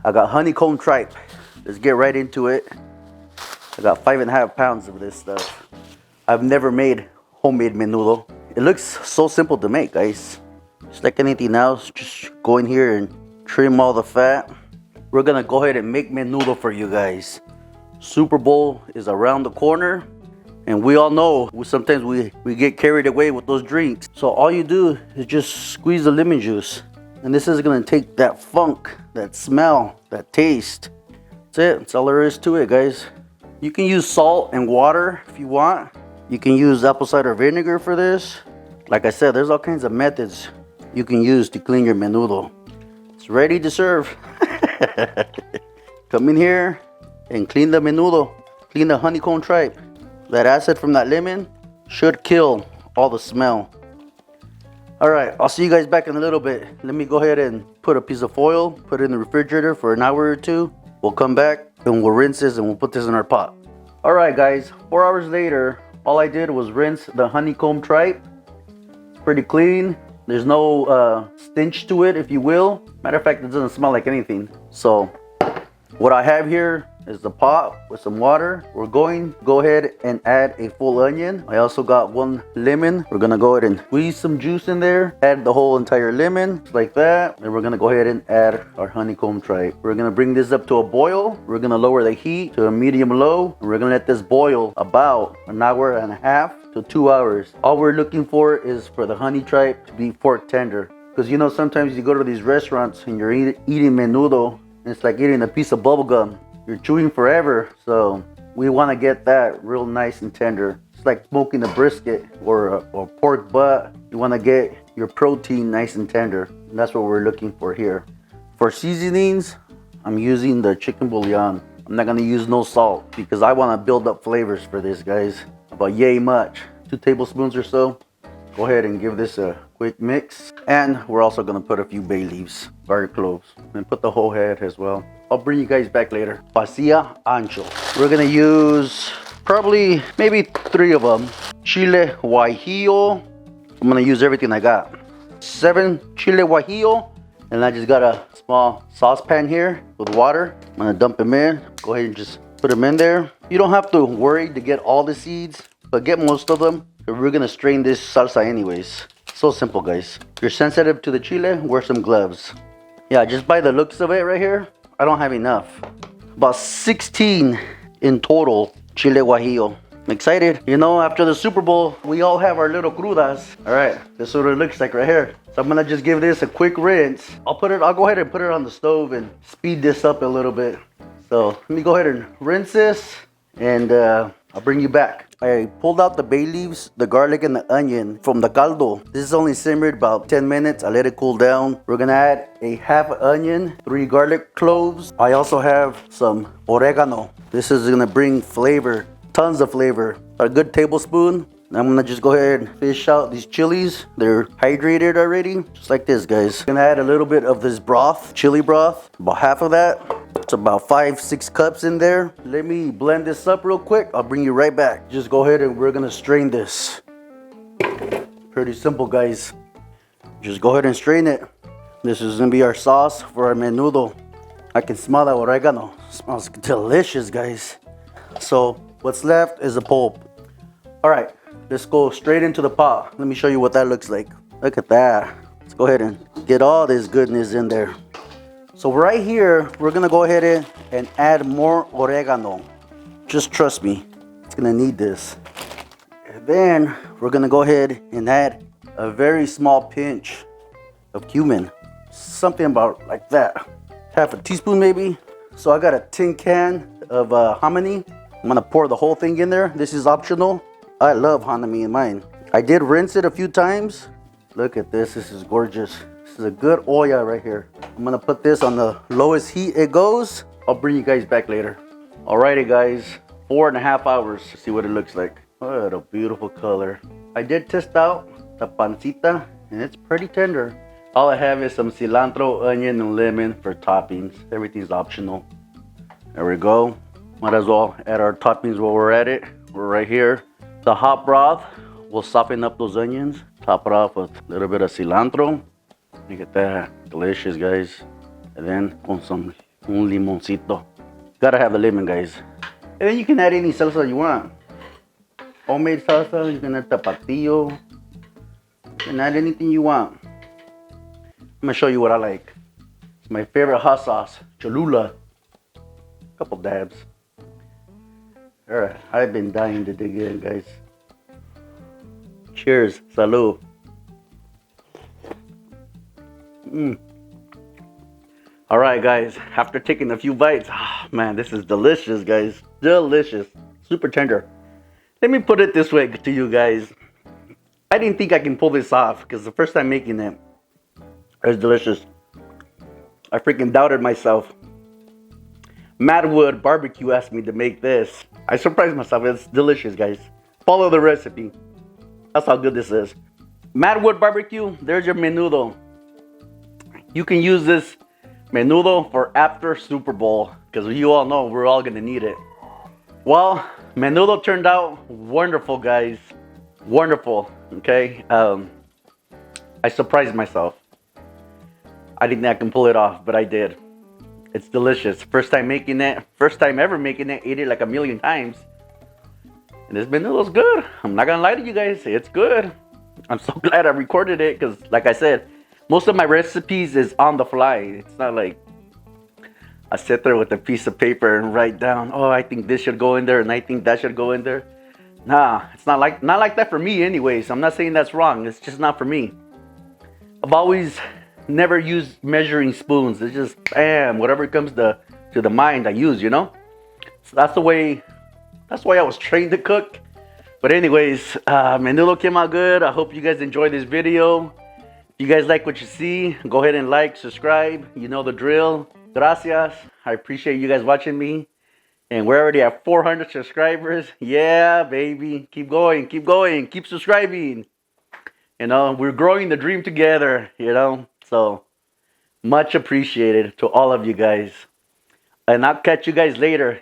I got honeycomb tripe. Let's get right into it. I got 5.5 pounds of this stuff. I've never made homemade menudo. It looks so simple to make, guys. Just like anything else, just go in here and trim all the fat. We're gonna go ahead and make menudo for you guys. Super Bowl is around the corner, and we all know sometimes we get carried away with those drinks. So all you do is just squeeze the lemon juice, and this is gonna take that funk, that smell, that taste. That's it. That's all there is to it, guys. You can use salt and water if you want. You can use apple cider vinegar for this. Like I said, there's all kinds of methods you can use to clean your menudo. It's ready to serve. Come in here and clean the menudo. Clean the honeycomb tripe. That acid from that lemon should kill all the smell. All right, I'll see you guys back in a little bit. Let me go ahead and put a piece of foil, put it in the refrigerator for an hour or two. We'll come back and we'll rinse this and we'll put this in our pot. All right, guys, 4 hours later, all I did was rinse the honeycomb tripe. Pretty clean. There's no stench to it, if you will. Matter of fact, it doesn't smell like anything. So what I have here is the pot with some water. We're going to go ahead and add a full onion. I also got 1 lemon. We're gonna go ahead and squeeze some juice in there. Add the whole entire lemon, just like that. Then we're gonna go ahead and add our honeycomb tripe. We're gonna bring this up to a boil. We're gonna lower the heat to a medium low. And we're gonna let this boil about an hour and a half to 2 hours. All we're looking for is for the honey tripe to be fork tender. Because you know, sometimes you go to these restaurants and you're eating menudo, and it's like eating a piece of bubble gum. You're chewing forever, so we want to get that real nice and tender. It's like smoking a brisket or a pork butt. You want to get your protein nice and tender, and that's what we're looking for here. For seasonings, I'm using the chicken bouillon. I'm not going to use no salt because I want to build up flavors for this, guys. About yay much, 2 tablespoons or so. Go ahead and give this a quick mix. And we're also gonna put a few bay leaves, garlic cloves, and put the whole head as well. I'll bring you guys back later. Pasilla ancho. We're gonna use probably maybe 3 of them. Chile guajillo. I'm gonna use everything I got. 7 chile guajillo. And I just got a small saucepan here with water. I'm gonna dump them in. Go ahead and just put them in there. You don't have to worry to get all the seeds, but get most of them. We're gonna strain this salsa anyways. So simple, guys. If you're sensitive to the chile, wear some gloves. Yeah, just by the looks of it right here, I don't have enough. About 16 in total chile guajillo. I'm excited. You know, after the Super Bowl, we all have our little crudas. All right, this is what it looks like right here. So I'm gonna just give this a quick rinse. I'll go ahead and put it on the stove and speed this up a little bit. So let me go ahead and rinse this, and I'll bring you back. I pulled out the bay leaves, the garlic, and the onion from the caldo. This is only simmered about 10 minutes. I let it cool down. We're gonna add a half onion, 3 garlic cloves. I also have some oregano. This is gonna bring flavor, tons of flavor. A good tablespoon. I'm gonna just go ahead and fish out these chilies. They're hydrated already, just like this, guys. Gonna add a little bit of this broth, chili broth, about half of that. It's about 5-6 cups in there. Let me blend this up real quick. I'll bring you right back. Just go ahead and we're gonna strain this. Pretty simple, guys. Just go ahead and strain it. This is gonna be our sauce for our menudo. I can smell that oregano. It smells delicious, guys. So what's left is the pulp. All right, let's go straight into the pot. Let me show you what that looks like. Look at that. Let's go ahead and get all this goodness in there. So right here, we're gonna go ahead and add more oregano. Just trust me, it's gonna need this. And then we're gonna go ahead and add a very small pinch of cumin. Something about like that. Half a teaspoon maybe. So I got a tin can of hominy. I'm gonna pour the whole thing in there. This is optional. I love hominy in mine. I did rinse it a few times. Look at this, this is gorgeous. This is a good olla right here. I'm gonna put this on the lowest heat it goes. I'll bring you guys back later. Alrighty, guys, 4.5 hours to see what it looks like. What a beautiful color. I did test out the pancita and it's pretty tender. All I have is some cilantro, onion, and lemon for toppings. Everything's optional. There we go. Might as well add our toppings while we're at it. We're right here. The hot broth will soften up those onions. Top it off with a little bit of cilantro. Look at that. Delicious, guys. And then con some Un limoncito. Gotta have the lemon, guys. And then you can add any salsa you want. Homemade salsa, you can add tapatio. You can add anything you want. I'm gonna show you what I like. It's my favorite hot sauce, Cholula. Couple dabs. Alright, I've been dying to dig in, guys. Cheers, salud. Alright, guys, after taking a few bites, man, this is delicious, guys. Delicious. Super tender. Let me put it this way to you guys. I didn't think I can pull this off because the first time making it was delicious. I freaking doubted myself. Madwood Barbecue asked me to make this. I surprised myself. It's delicious, guys. Follow the recipe. That's how good this is. Madwood Barbecue, there's your menudo. You can use this menudo for after Super Bowl because you all know we're all gonna need it. Well, menudo turned out wonderful, guys. Wonderful. Okay. I surprised myself. I didn't think I can pull it off, but I did. It's delicious. First time making it. First time ever making it. Ate it like a million times. And this menudo's good. I'm not gonna lie to you guys. It's good. I'm so glad I recorded it because, like I said, most of my recipes is on the fly. It's not like I sit there with a piece of paper and write down, oh, I think this should go in there and I think that should go in there. Nah, it's not like that for me anyways. I'm not saying that's wrong. It's just not for me. I've always never used measuring spoons. It's just bam, whatever comes to the mind I use, you know? So that's the way I was trained to cook. But anyways, menudo came out good. I hope you guys enjoyed this video. If you guys like what you see, go ahead and like, subscribe. You know the drill. Gracias. I appreciate you guys watching me. And we're already at 400 subscribers. Yeah, baby. Keep going, keep going, keep subscribing. You know, we're growing the dream together, you know. So, much appreciated to all of you guys. And I'll catch you guys later